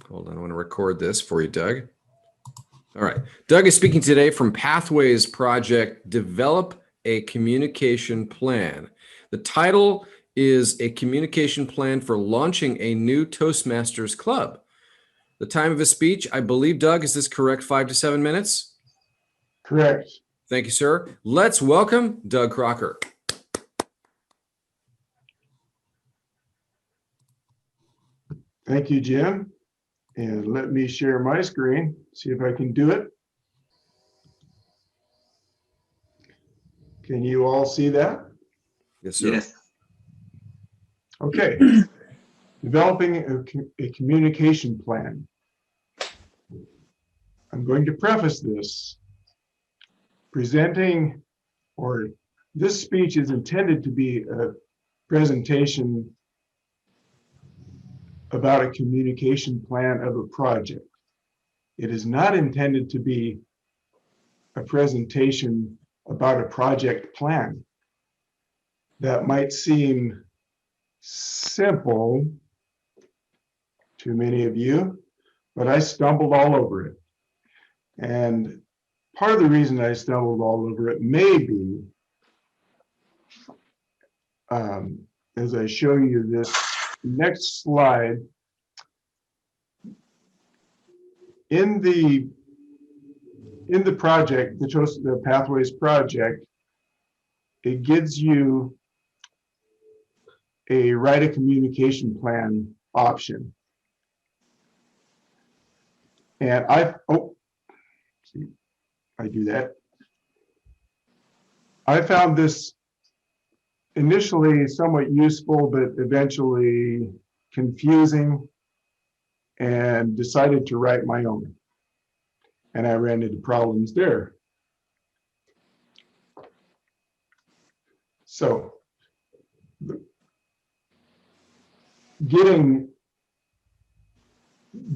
Hold on, I want to record this for you, Doug. All right. Doug is speaking today from Pathways Project, Develop a Communication Plan. The title is A Communication Plan for Launching a New Toastmasters Club. The time of his speech, I believe, Doug, is this correct, 5 to 7 minutes? Correct. Thank you, sir. Let's welcome Doug Crocker. Thank you, Jim. And let me share my screen, see if I can do it. Can you all see that? Yes, sir. Yes. Okay. Developing a communication plan. I'm going to preface this. This speech is intended to be a presentation about a communication plan of a project. It is not intended to be a presentation about a project plan. That might seem simple to many of you, but I stumbled all over it. And part of the reason I stumbled all over it may be, as I show you this next slide, in the project, the Pathways project, it gives you a write a communication plan option. And I do that. I found this initially somewhat useful, but eventually confusing, and decided to write my own. And I ran into problems there. So, getting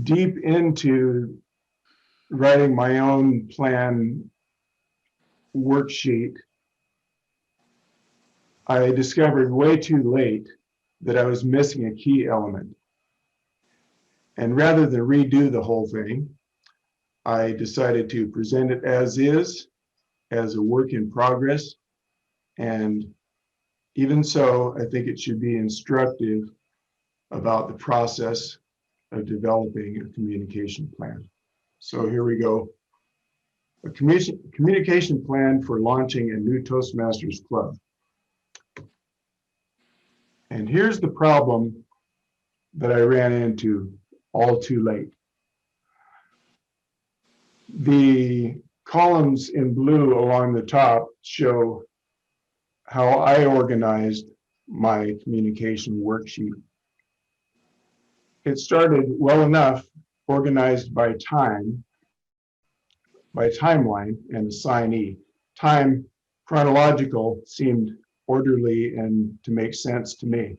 deep into writing my own plan worksheet, I discovered way too late that I was missing a key element. And rather than redo the whole thing, I decided to present it as is, as a work in progress. And even so, I think it should be instructive about the process of developing a communication plan. So here we go. A communication plan for launching a new Toastmasters club. And here's the problem that I ran into all too late. The columns in blue along the top show how I organized my communication worksheet. It started well enough organized by time, by timeline and assignee. Time chronological seemed orderly and to make sense to me.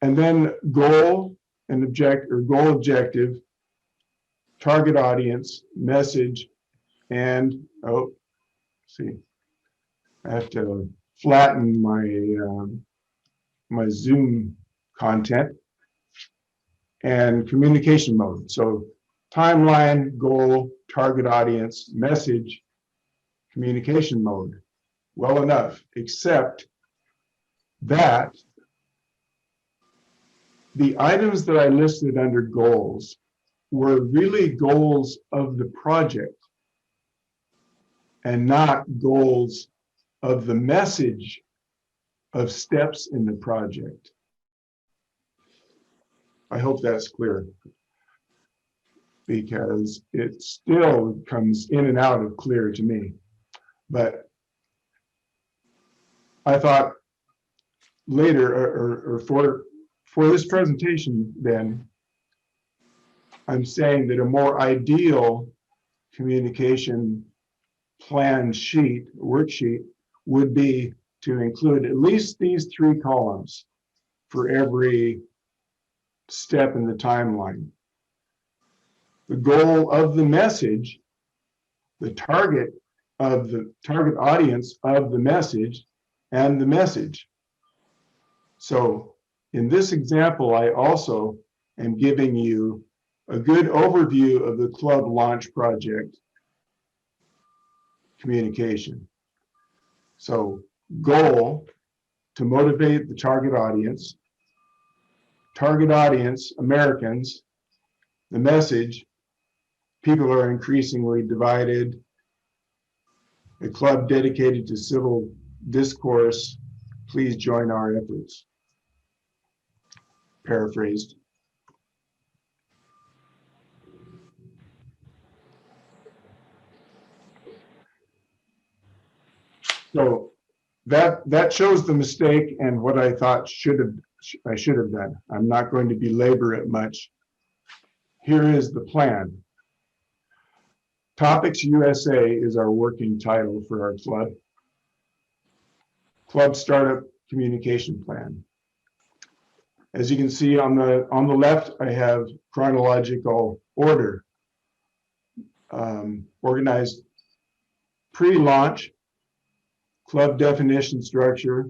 And then goal and goal objective, target audience, message, and I have to flatten my Zoom content, and communication mode. So timeline, goal, target audience, message, communication mode. Well enough, except that the items that I listed under goals were really goals of the project and not goals of the message of steps in the project. I hope that's clear, because it still comes in and out of clear to me. But I thought later, or for this presentation, then, I'm saying that a more ideal communication plan worksheet, would be to include at least these 3 columns for every step in the timeline. The goal of the message, the target audience of the message, and the message. So In this example, I also am giving you a good overview of the club launch project communication. So, goal, to motivate the target audience, Americans, the message, people are increasingly divided, a club dedicated to civil discourse, please join our efforts. Paraphrased. So that shows the mistake and what I thought I should have done. I'm not going to belabor it much. Here is the plan. Topics USA is our working title for our club. Club startup communication plan. As you can see on the left, I have chronological order, organized pre-launch, club definition structure,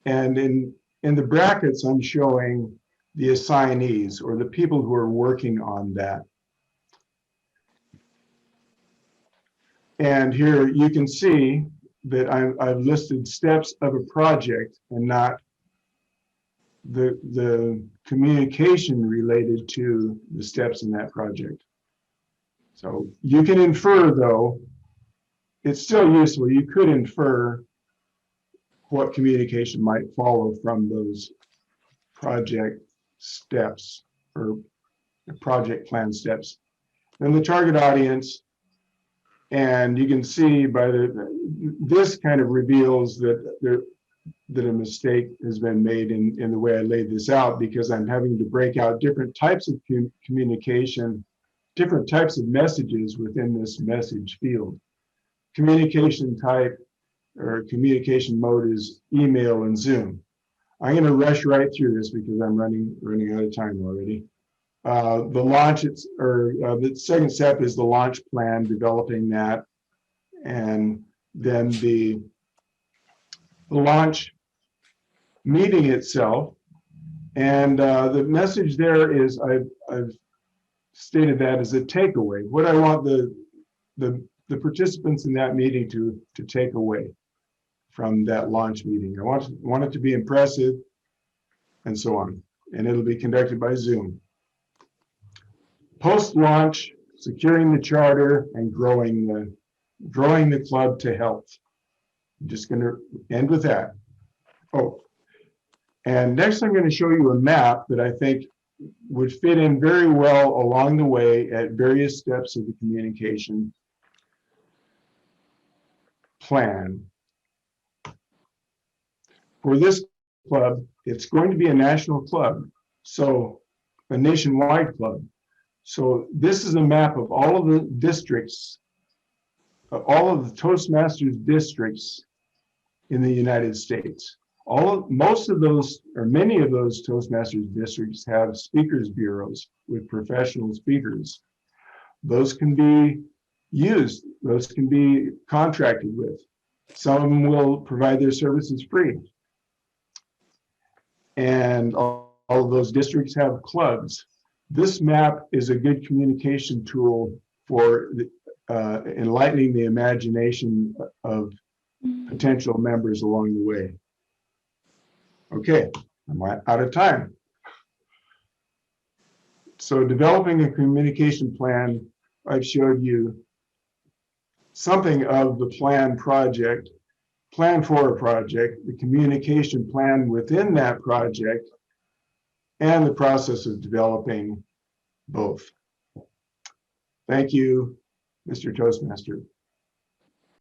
and in the brackets, I'm showing the assignees or the people who are working on that. And here you can see that I've listed steps of a project and not the communication related to the steps in that project. So you can infer, though, it's still useful. You could infer what communication might follow from those project steps or project plan steps. Then the target audience, and you can see by this kind of reveals that a mistake has been made in the way I laid this out, because I'm having to break out different types of communication, different types of messages within this message field. Communication type or communication mode is email and Zoom. I'm going to rush right through this because I'm running out of time already. The launch, the second step is the launch plan, developing that, and then the launch meeting itself. And the message there is I've stated that as a takeaway. What I want the participants in that meeting to take away from that launch meeting. I want it to be impressive, and so on. And it'll be conducted by Zoom. Post-launch, securing the charter and growing the club to health. I'm just going to end with that. Oh, and next I'm going to show you a map that I think would fit in very well along the way at various steps of the communication plan. For this club, it's going to be a national club, so a nationwide club. So this is a map of all of the districts, all of the Toastmasters districts in the United States. Most of those, or many of those Toastmasters districts have speakers bureaus with professional speakers. Those can be used, those can be contracted with. Some of them will provide their services free. And all of those districts have clubs. This map is a good communication tool for enlightening the imagination of potential members along the way. Okay, I'm out of time. So developing a communication plan, I've showed you something of the plan project, plan for a project, the communication plan within that project, and the process of developing both. Thank you, Mr. Toastmaster.